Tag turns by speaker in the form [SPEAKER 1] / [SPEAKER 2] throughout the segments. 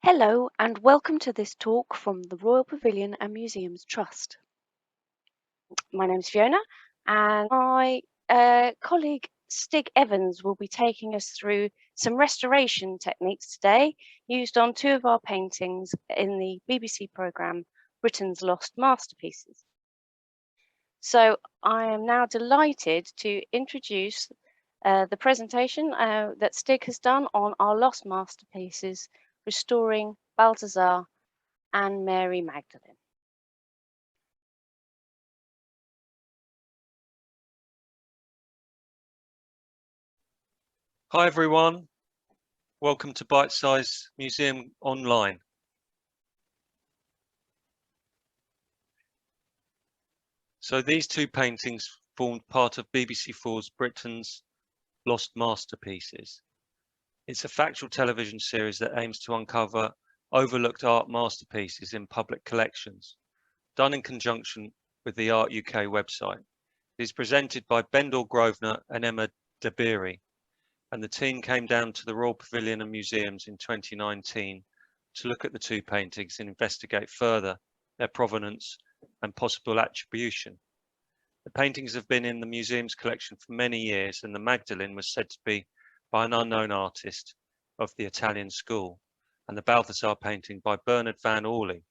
[SPEAKER 1] Hello and welcome to this talk from the Royal Pavilion and Museums Trust. My name's Fiona and my colleague Stig Evans will be taking us through some restoration techniques today used on two of our paintings in the BBC programme Britain's Lost Masterpieces. So I am now delighted to introduce the presentation that Stig has done on our lost masterpieces, restoring Balthazar and Mary Magdalene.
[SPEAKER 2] Hi everyone, welcome to Bite Size Museum Online. So these two paintings formed part of BBC4's Britain's Lost Masterpieces. It's a factual television series that aims to uncover overlooked art masterpieces in public collections, done in conjunction with the Art UK website. It is presented by Bendor Grosvenor and Emma Dabiri, and the team came down to the Royal Pavilion and Museums in 2019 to look at the two paintings and investigate further their provenance and possible attribution. The paintings have been in the museum's collection for many years, and the Magdalene was said to be by an unknown artist of the Italian school, and the Balthazar painting by Bernard van Orley.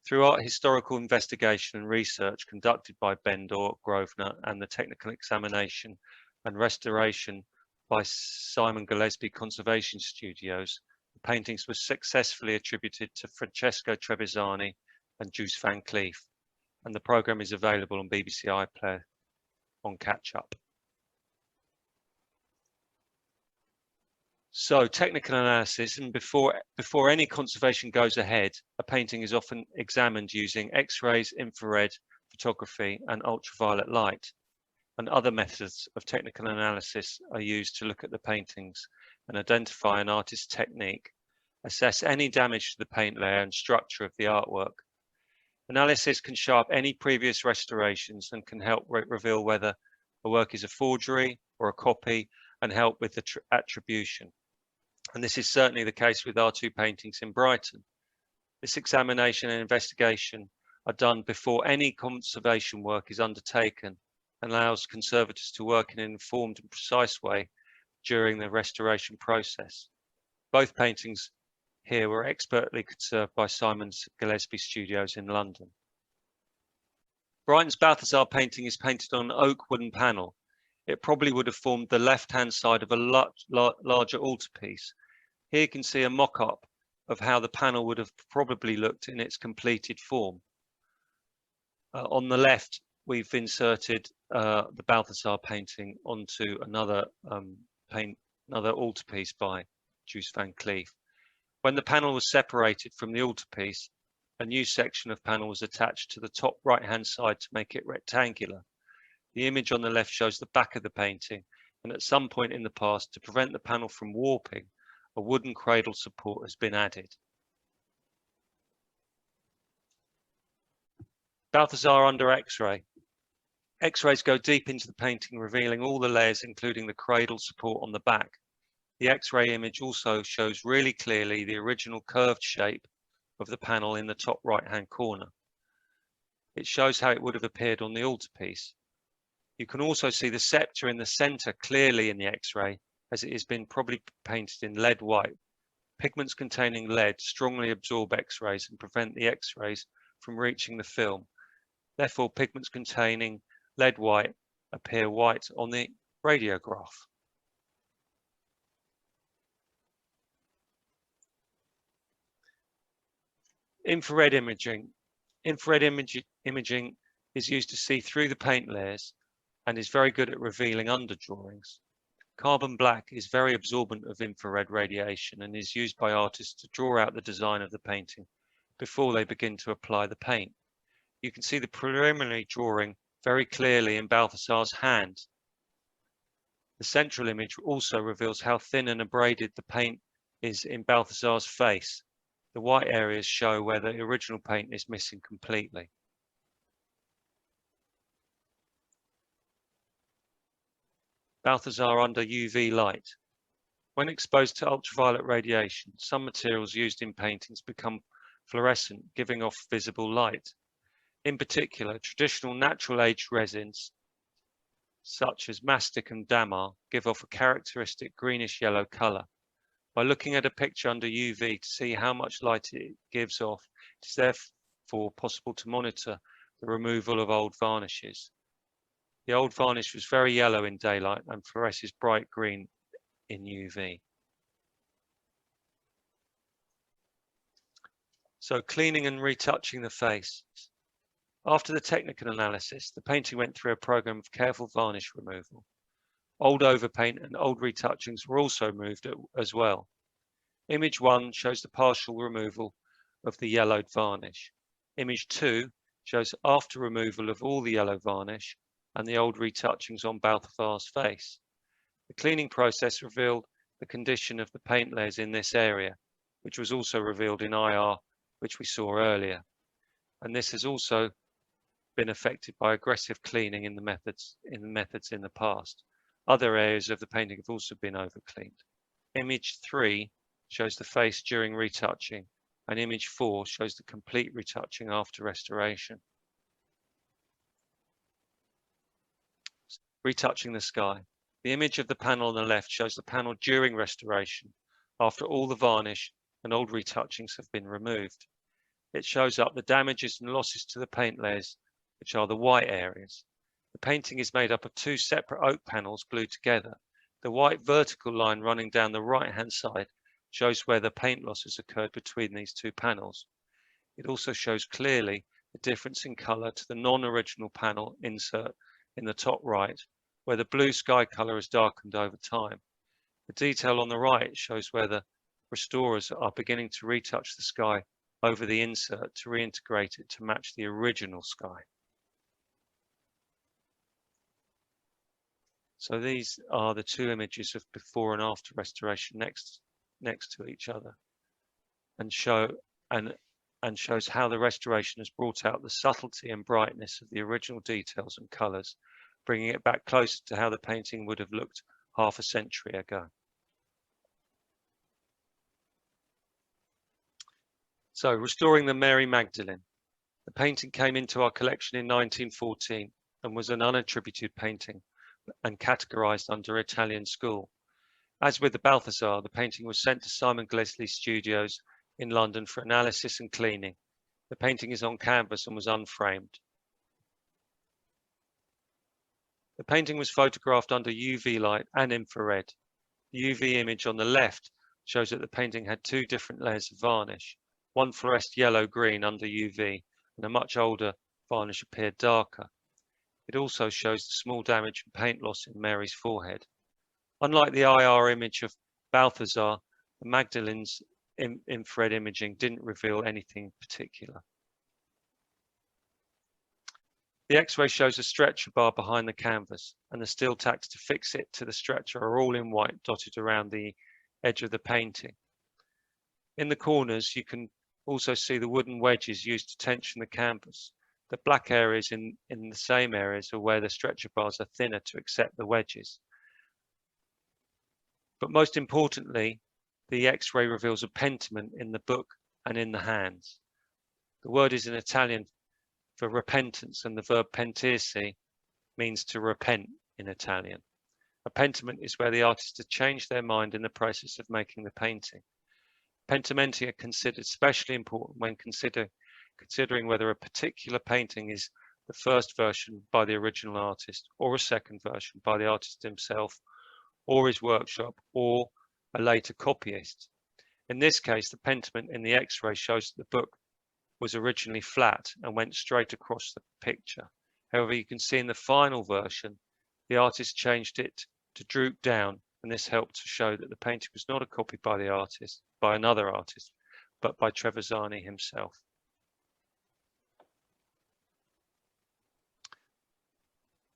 [SPEAKER 2] Through art historical investigation and research conducted by Bendor Grosvenor and the technical examination and restoration by Simon Gillespie Conservation Studios, the paintings were successfully attributed to Francesco Trevisani and Juice Van Cleef, and the programme is available on BBC iPlayer on Catch Up. So technical analysis, and before any conservation goes ahead, a painting is often examined using X-rays, infrared photography and ultraviolet light. And other methods of technical analysis are used to look at the paintings and identify an artist's technique, assess any damage to the paint layer and structure of the artwork. Analysis can show up any previous restorations and can help reveal whether a work is a forgery or a copy and help with the attribution. And this is certainly the case with our two paintings in Brighton. This examination and investigation are done before any conservation work is undertaken, and allows conservators to work in an informed and precise way during the restoration process. Both paintings here were expertly conserved by Simon Gillespie Studios in London. Brighton's Balthazar painting is painted on an oak wooden panel. It probably would have formed the left-hand side of a larger altarpiece. Here you can see a mock-up of how the panel would have probably looked in its completed form. On the left, we've inserted the Balthazar painting onto another altarpiece by Juice Van Cleef. When the panel was separated from the altarpiece, a new section of panel was attached to the top right-hand side to make it rectangular. The image on the left shows the back of the painting, and at some point in the past, to prevent the panel from warping, a wooden cradle support has been added. Balthazar under X-ray. X-rays go deep into the painting, revealing all the layers, including the cradle support on the back. The X-ray image also shows really clearly the original curved shape of the panel in the top right-hand corner. It shows how it would have appeared on the altarpiece. You can also see the scepter in the center clearly in the X-ray, as it has been probably painted in lead white. Pigments containing lead strongly absorb X-rays and prevent the X-rays from reaching the film. Therefore, pigments containing lead white appear white on the radiograph. Infrared imaging. Infrared imaging is used to see through the paint layers and is very good at revealing underdrawings. Carbon black is very absorbent of infrared radiation and is used by artists to draw out the design of the painting before they begin to apply the paint. You can see the preliminary drawing very clearly in Balthazar's hand. The central image also reveals how thin and abraded the paint is in Balthazar's face. The white areas show where the original paint is missing completely. Balthazar under UV light. When exposed to ultraviolet radiation, some materials used in paintings become fluorescent, giving off visible light. In particular, traditional natural aged resins, such as mastic and damar, give off a characteristic greenish yellow color. By looking at a picture under UV to see how much light it gives off, it is therefore possible to monitor the removal of old varnishes. The old varnish was very yellow in daylight and fluoresces bright green in UV. So cleaning and retouching the face. After the technical analysis, the painting went through a program of careful varnish removal. Old overpaint and old retouchings were also removed as well. Image 1 shows the partial removal of the yellowed varnish. Image 2 shows after removal of all the yellow varnish and the old retouchings on Balthazar's face. The cleaning process revealed the condition of the paint layers in this area, which was also revealed in IR, which we saw earlier. And this has also been affected by aggressive cleaning in the methods in the past. Other areas of the painting have also been overcleaned. Image 3 shows the face during retouching, and image 4 shows the complete retouching after restoration. Retouching the sky. The image of the panel on the left shows the panel during restoration, after all the varnish and old retouchings have been removed. It shows up the damages and losses to the paint layers, which are the white areas. The painting is made up of two separate oak panels glued together. The white vertical line running down the right-hand side shows where the paint losses occurred between these two panels. It also shows clearly the difference in colour to the non-original panel insert in the top right, where the blue sky colour is darkened over time. The detail on the right shows where the restorers are beginning to retouch the sky over the insert to reintegrate it to match the original sky. So these are the two images of before and after restoration next to each other, and shows how the restoration has brought out the subtlety and brightness of the original details and colours, bringing it back closer to how the painting would have looked half a century ago. So, restoring the Mary Magdalene. The painting came into our collection in 1914 and was an unattributed painting and categorised under Italian school. As with the Balthazar, the painting was sent to Simon Glesley Studios in London for analysis and cleaning. The painting is on canvas and was unframed. The painting was photographed under UV light and infrared. The UV image on the left shows that the painting had two different layers of varnish. One fluoresced yellow-green under UV, and a much older varnish appeared darker. It also shows the small damage and paint loss in Mary's forehead. Unlike the IR image of Balthazar, the Magdalene's infrared imaging didn't reveal anything particular. The X-ray shows a stretcher bar behind the canvas, and the steel tacks to fix it to the stretcher are all in white, dotted around the edge of the painting. In the corners, you can also see the wooden wedges used to tension the canvas. The black areas in the same areas are where the stretcher bars are thinner to accept the wedges. But most importantly, the X-ray reveals a pentiment in the book and in the hands. The word is in Italian for repentance, and the verb pentirsi means to repent in Italian. A pentiment is where the artist has changed their mind in the process of making the painting. Pentimenti are considered especially important when considering whether a particular painting is the first version by the original artist, or a second version by the artist himself, or his workshop, or a later copyist. In this case, the pentiment in the X-ray shows that the book was originally flat and went straight across the picture. However, you can see in the final version, the artist changed it to droop down, and this helped to show that the painting was not a copy by another artist, but by Trevisani himself.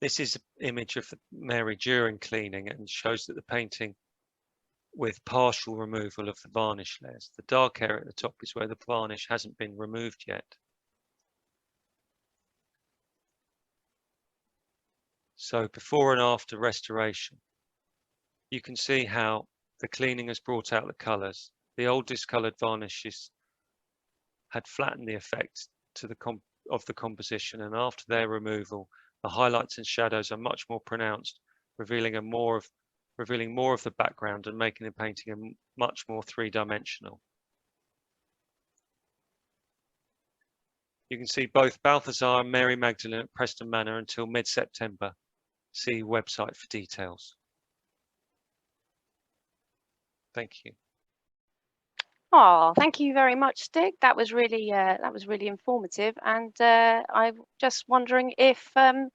[SPEAKER 2] This is an image of Mary during cleaning and shows that the painting with partial removal of the varnish layers. The dark area at the top is where the varnish hasn't been removed yet. So before and after restoration, you can see how The cleaning has brought out the colours. The old discoloured varnishes had flattened the effect to of the composition, and after their removal, the highlights and shadows are much more pronounced, revealing more of the background and making the painting much more three-dimensional. You can see both Balthazar and Mary Magdalene at Preston Manor until mid-September. See website for details. Thank you.
[SPEAKER 1] Oh, thank you very much, Stig. That was really informative, and I'm just wondering if you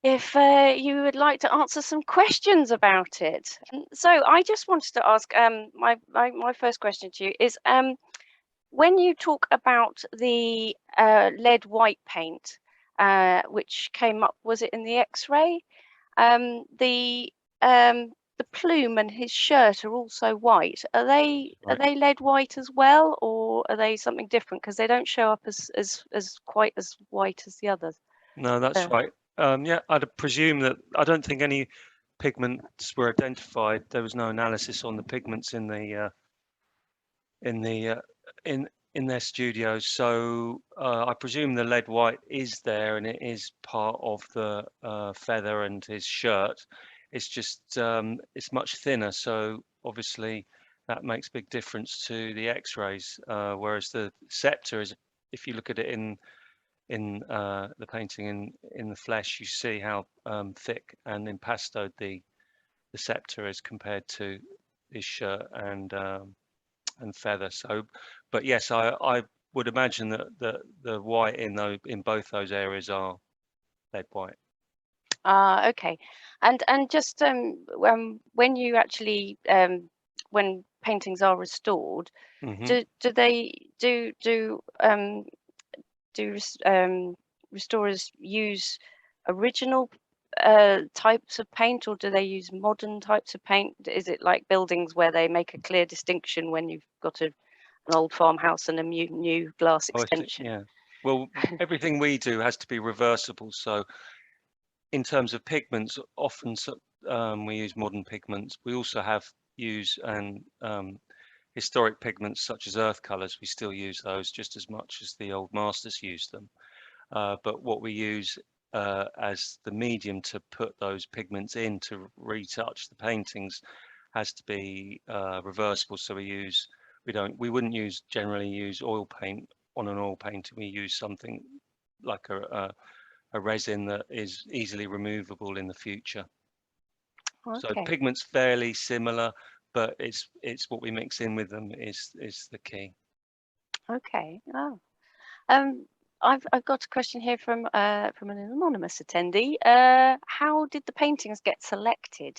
[SPEAKER 1] would like to answer some questions about it. So I just wanted to ask, my first question to you is, when you talk about the lead white paint, which came up, was it in the X-ray? The plume and his shirt are also white. Are they lead white as well, or are they something different? Because they don't show up as quite as white as the others.
[SPEAKER 2] No, that's right. Yeah, I'd presume that. I don't think any pigments were identified. There was no analysis on the pigments in their studios. So I presume the lead white is there, and it is part of the feather and his shirt. It's just it's much thinner, so obviously that makes a big difference to the X-rays. Whereas the scepter is, if you look at it in the painting in the flesh, you see how thick and impastoed the scepter is compared to his shirt and feather. So, but yes, I would imagine that the white in both those areas are lead white.
[SPEAKER 1] Okay, and just when you actually when paintings are restored,
[SPEAKER 2] Mm-hmm.
[SPEAKER 1] do they restorers use original types of paint, or do they use modern types of paint? Is it like buildings where they make a clear distinction when you've got an old farmhouse and a new glass extension?
[SPEAKER 2] Yeah. Well, everything we do has to be reversible. So in terms of pigments, often we use modern pigments. We also have historic pigments such as earth colors. We still use those just as much as the old masters used them. But what we use as the medium to put those pigments in to retouch the paintings has to be reversible. So we wouldn't generally use oil paint on an oil painting. We use something like a resin that is easily removable in the future.
[SPEAKER 1] Okay.
[SPEAKER 2] So pigments fairly similar, but it's what we mix in with them is the key.
[SPEAKER 1] Okay. Oh. I've got a question here from an anonymous attendee. How did the paintings get selected?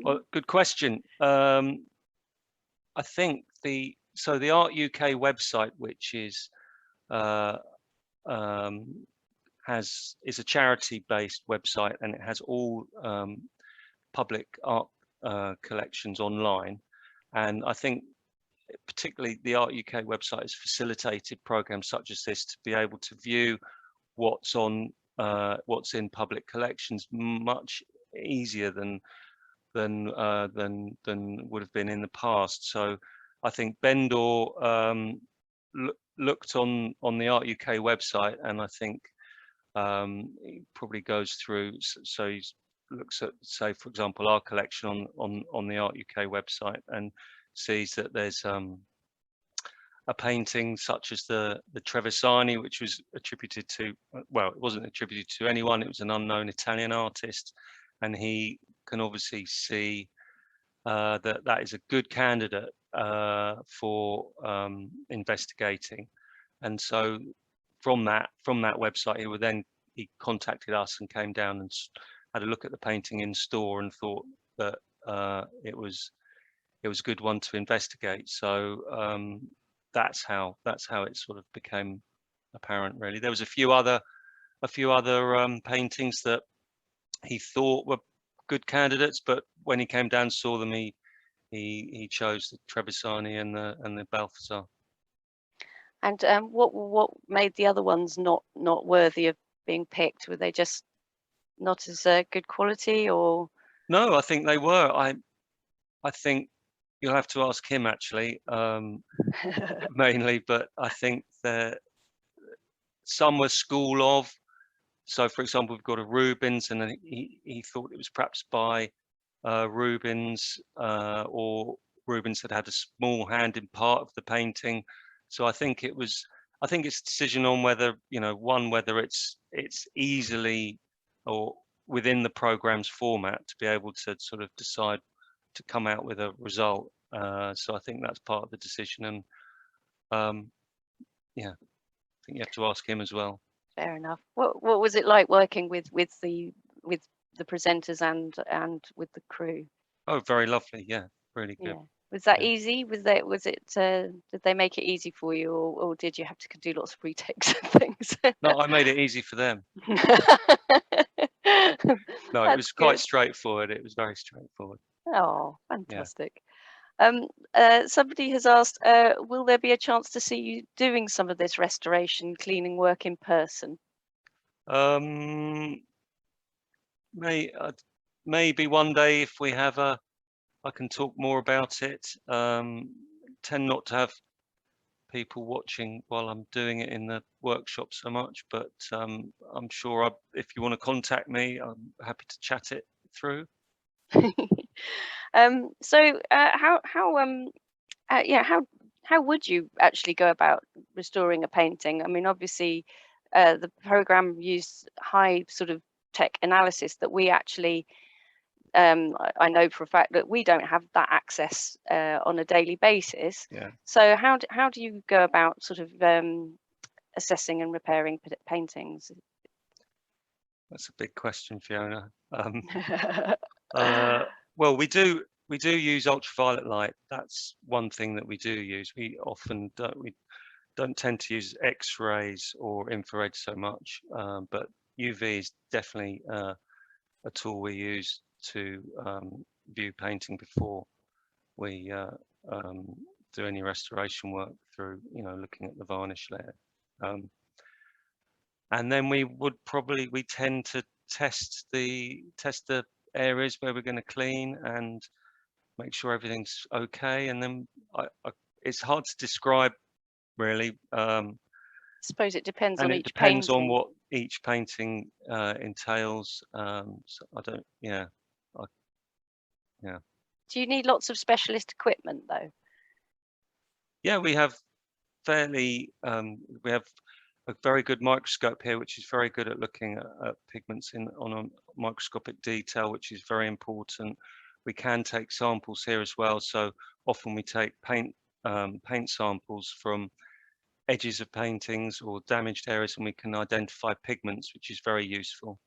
[SPEAKER 2] Well, good question. I think the Art UK website, which is is a charity-based website, and it has all public art collections online. And I think particularly the Art UK website has facilitated programs such as this to be able to view what's in public collections much easier than would have been in the past. So I think Bendor looked on the Art UK website, and I think he probably goes through. So he looks at, say, for example, our collection on the Art UK website, and sees that there's a painting such as the Trevisani, which was attributed to, well, it wasn't attributed to anyone. It was an unknown Italian artist, and he can obviously see that is a good candidate for investigating. And so from that website, he contacted us and came down and had a look at the painting in store and thought that it was a good one to investigate. So that's how it sort of became apparent, really. There was a few other paintings that he thought were good candidates, but when he came down and saw them, he chose the Trevisani and the Balthazar.
[SPEAKER 1] And what made the other ones not worthy of being picked? Were they just not as good quality, or?
[SPEAKER 2] No, I think they were. I think you'll have to ask him actually, mainly, but I think that some were school of. So, for example, we've got a Rubens, and he thought it was perhaps by Rubens, or Rubens had a small hand in part of the painting. So I think it's a decision on whether, whether it's easily or within the program's format to be able to sort of decide to come out with a result. So I think that's part of the decision, and yeah, I think you have to ask him as well.
[SPEAKER 1] Fair enough. What was it like working with the presenters and with the crew?
[SPEAKER 2] Oh, very lovely. Yeah, really good.
[SPEAKER 1] Yeah. Was that
[SPEAKER 2] Yeah.
[SPEAKER 1] easy? Was it did they make it easy for you, or did you have to do lots of retakes and things?
[SPEAKER 2] No, I made it easy for them. No, it
[SPEAKER 1] That's
[SPEAKER 2] was quite
[SPEAKER 1] good.
[SPEAKER 2] straightforward. It was very straightforward.
[SPEAKER 1] Oh,
[SPEAKER 2] Yeah.
[SPEAKER 1] fantastic. Somebody has asked, will there be a chance to see you doing some of this restoration cleaning work in person?
[SPEAKER 2] Maybe one day if we have I can talk more about it. Tend not to have people watching while I'm doing it in the workshop so much, but I'm sure if you want to contact me, I'm happy to chat it through.
[SPEAKER 1] So yeah, how would you actually go about restoring a painting? I mean, obviously, the program used high sort of tech analysis that we actually, I know for a fact that we don't have that access on a daily basis.
[SPEAKER 2] Yeah,
[SPEAKER 1] So how do you go about sort of assessing and repairing paintings?
[SPEAKER 2] that's a big question, Fiona. Well, we do use ultraviolet light. That's one thing that we do use. We don't tend to use X-rays or infrared so much, but UV is definitely a tool we use to view painting before we do any restoration work through, looking at the varnish layer. And then we tend to test the areas where we're going to clean and make sure everything's okay. And then it's hard to describe really.
[SPEAKER 1] Suppose it depends
[SPEAKER 2] And
[SPEAKER 1] on
[SPEAKER 2] it
[SPEAKER 1] each
[SPEAKER 2] depends on
[SPEAKER 1] painting.
[SPEAKER 2] what each painting entails. So I don't, yeah, yeah.
[SPEAKER 1] Do you need lots of specialist equipment though?
[SPEAKER 2] Yeah, we have we have a very good microscope here, which is very good at looking at pigments on a microscopic detail, which is very important. We can take samples here as well. So often we take paint samples from edges of paintings or damaged areas, and we can identify pigments, which is very useful.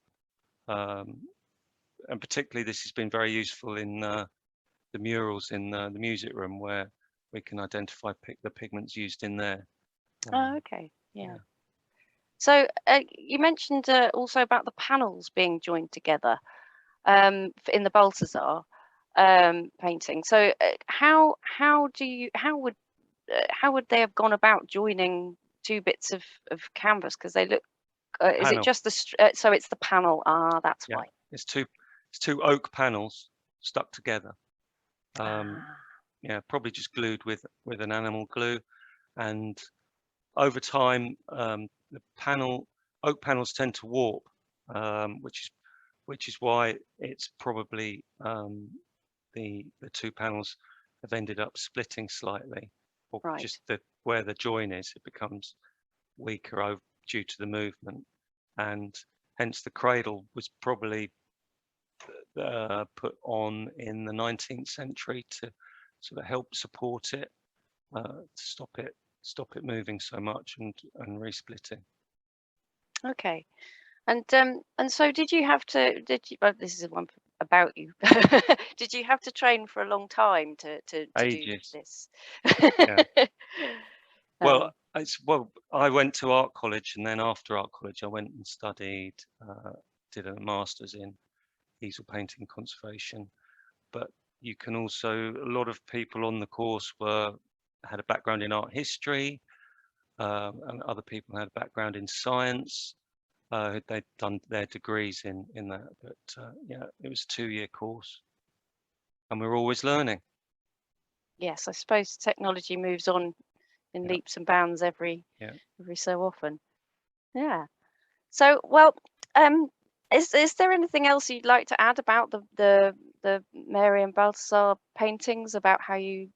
[SPEAKER 2] And particularly this has been very useful in the murals in the music room, where we can identify the pigments used in there.
[SPEAKER 1] Oh, okay. Yeah. So you mentioned also about the panels being joined together in the Balthazar painting. So how would they have gone about joining two bits of canvas? Because they look. Is it
[SPEAKER 2] Panel,
[SPEAKER 1] just so it's the panel? Ah, that's
[SPEAKER 2] yeah,
[SPEAKER 1] why.
[SPEAKER 2] it's two oak panels stuck together.
[SPEAKER 1] Ah,
[SPEAKER 2] Yeah, probably just glued with an animal glue, and over time the oak panels tend to warp, which is why it's probably the two panels have ended up splitting slightly, or
[SPEAKER 1] right.
[SPEAKER 2] just where the join is, it becomes weaker due to the movement, and hence the cradle was probably put on in the 19th century to sort of help support it, to stop it moving so much and resplitting.
[SPEAKER 1] Okay. And so did you have to this is one about you. Did you have to train for a long time to do
[SPEAKER 2] Ages.
[SPEAKER 1] this?
[SPEAKER 2] Yeah.
[SPEAKER 1] Um,
[SPEAKER 2] Well, I went to art college, and then after art college, I went and studied, did a master's in easel painting conservation. But you can also, a lot of people on the course had a background in art history, and other people had a background in science. They'd done their degrees in that, but yeah, it was a 2-year course, and we're always learning.
[SPEAKER 1] Yes, I suppose technology moves on in
[SPEAKER 2] Yeah.
[SPEAKER 1] leaps and bounds every
[SPEAKER 2] Yeah.
[SPEAKER 1] so often. Yeah. So, well, um, is there anything else you'd like to add about the Mary and Balthazar paintings, about how you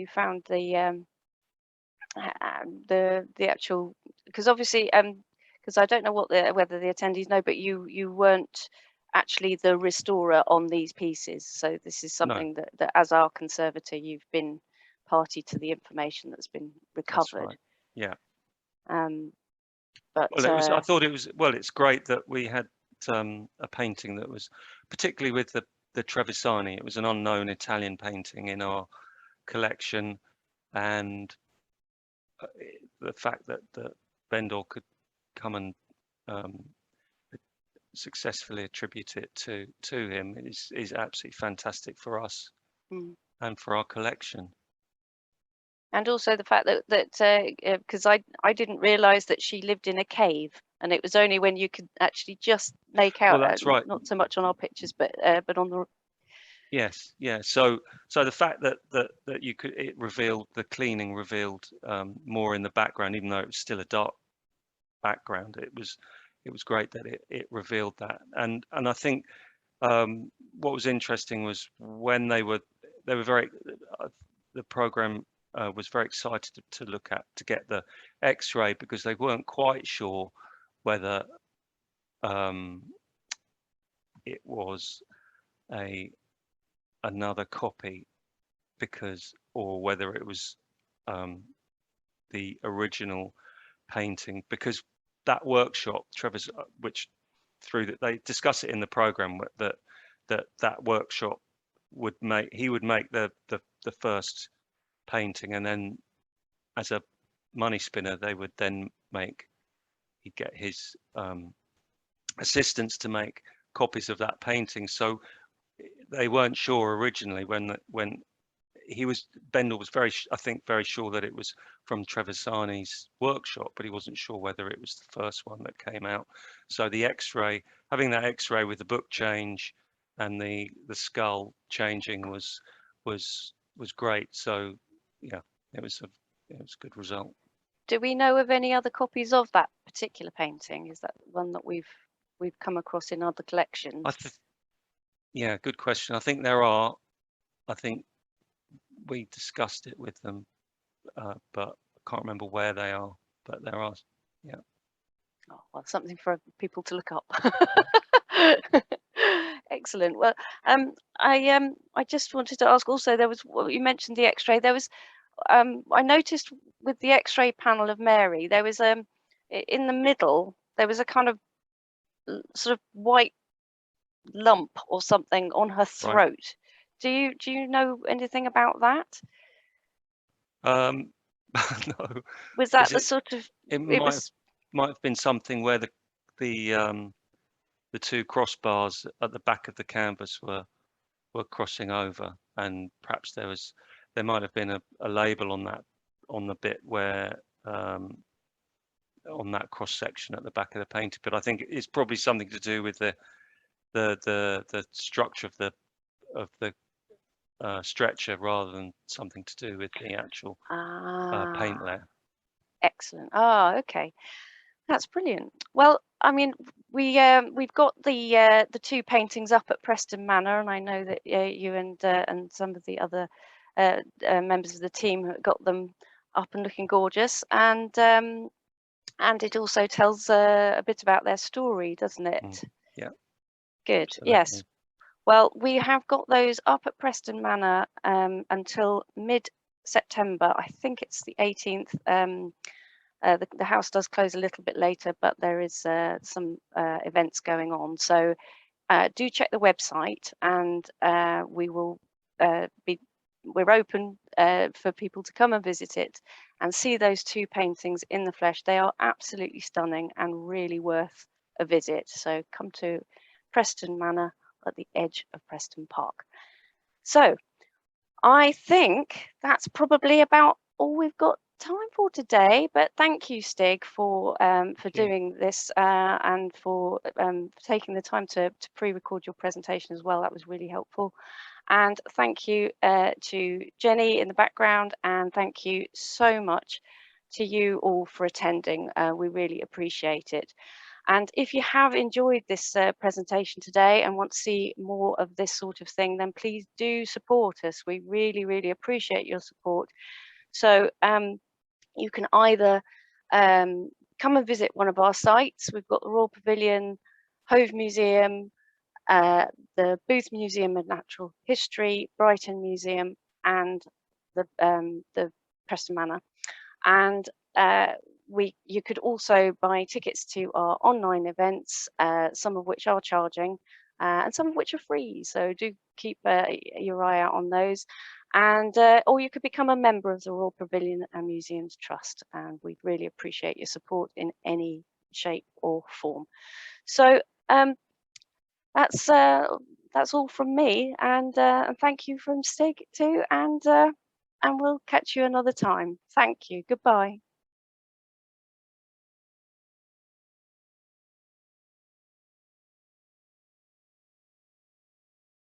[SPEAKER 1] found the actual, because obviously, because I don't know whether the attendees know, but you weren't actually the restorer on these pieces, so this is
[SPEAKER 2] No,
[SPEAKER 1] something that as our conservator you've been party to the information that's been
[SPEAKER 2] that's
[SPEAKER 1] recovered.
[SPEAKER 2] right. Yeah.
[SPEAKER 1] Um, but
[SPEAKER 2] Well, I thought it was, well, it's great that we had a painting that was, particularly with the Trevisani, it was an unknown Italian painting in our collection, and the fact that Bendel could come and um, successfully attribute it to him is absolutely fantastic for us
[SPEAKER 1] mm.
[SPEAKER 2] and for our collection.
[SPEAKER 1] And also the fact that because I didn't realize that she lived in a cave, and it was only when you could actually just make out,
[SPEAKER 2] Well, that's right.
[SPEAKER 1] not so much on our pictures, but on the.
[SPEAKER 2] Yes, yeah. So the fact that you could, it revealed, the cleaning revealed more in the background, even though it was still a dark background. It was great that it revealed that. And I think what was interesting was when they were very, the program was very excited to look at, to get the X-ray, because they weren't quite sure whether it was another copy, because, or whether it was the original painting, because that workshop, Trevor's, which through that they discuss it in the program, that workshop would make, he would make the first painting, and then as a money spinner they would then make, he'd get his assistants to make copies of that painting. So they weren't sure originally when he was, Bendel was very, I think, very sure that it was from Trevisani's workshop, but he wasn't sure whether it was the first one that came out. So the X-ray, having that X-ray with the book change and the skull changing was great. So yeah, it was a good result.
[SPEAKER 1] Do we know of any other copies of that particular painting? Is that one that we've come across in other collections?
[SPEAKER 2] Yeah, good question. I think there are. I think we discussed it with them, but I can't remember where they are. But there are. Yeah.
[SPEAKER 1] Oh, well, something for people to look up. Excellent. Well, I just wanted to ask also, there was, well, you mentioned the X-ray. There was, I noticed with the X-ray panel of Mary, there was in the middle there was a kind of sort of white lump or something on her
[SPEAKER 2] Right.
[SPEAKER 1] throat. Do you know anything about that?
[SPEAKER 2] No.
[SPEAKER 1] Was that
[SPEAKER 2] Is
[SPEAKER 1] the
[SPEAKER 2] it?
[SPEAKER 1] sort of,
[SPEAKER 2] It
[SPEAKER 1] it was,
[SPEAKER 2] might have been something where the the two crossbars at the back of the canvas were crossing over, and perhaps there might have been a label on that, on the bit where on that cross section at the back of the painting. But I think it's probably something to do with the structure of the stretcher, rather than something to do with the actual paint
[SPEAKER 1] ah,
[SPEAKER 2] layer.
[SPEAKER 1] excellent. Ah, okay. That's brilliant. Well, I mean, we've got the two paintings up at Preston Manor, and I know that you and some of the other members of the team got them up and looking gorgeous, and it also tells a bit about their story, doesn't
[SPEAKER 2] Mm.
[SPEAKER 1] it?
[SPEAKER 2] Yeah,
[SPEAKER 1] Good. Yes.
[SPEAKER 2] absolutely.
[SPEAKER 1] Well, we have got those up at Preston Manor until mid-September. I think it's the 18th. The house does close a little bit later, but there is some events going on. So do check the website, and we will we're open for people to come and visit it and see those two paintings in the flesh. They are absolutely stunning and really worth a visit. So come to Preston Manor at the edge of Preston Park. So I think that's probably about all we've got time for today. But thank you, Stig, for
[SPEAKER 2] Thank you.
[SPEAKER 1] doing this and for taking the time to pre-record your presentation as well. That was really helpful. And thank you to Jenny in the background, and thank you so much to you all for attending. We really appreciate it. And if you have enjoyed this presentation today and want to see more of this sort of thing, then please do support us. We really, really appreciate your support. So you can either come and visit one of our sites. We've got the Royal Pavilion, Hove Museum, the Booth Museum of Natural History, Brighton Museum, and the Preston Manor. And you could also buy tickets to our online events, some of which are charging and some of which are free. So do keep your eye out on those. And or you could become a member of the Royal Pavilion and Museums Trust, and we'd really appreciate your support in any shape or form. So that's all from me, and thank you from Stig too, and we'll catch you another time. Thank you. Goodbye.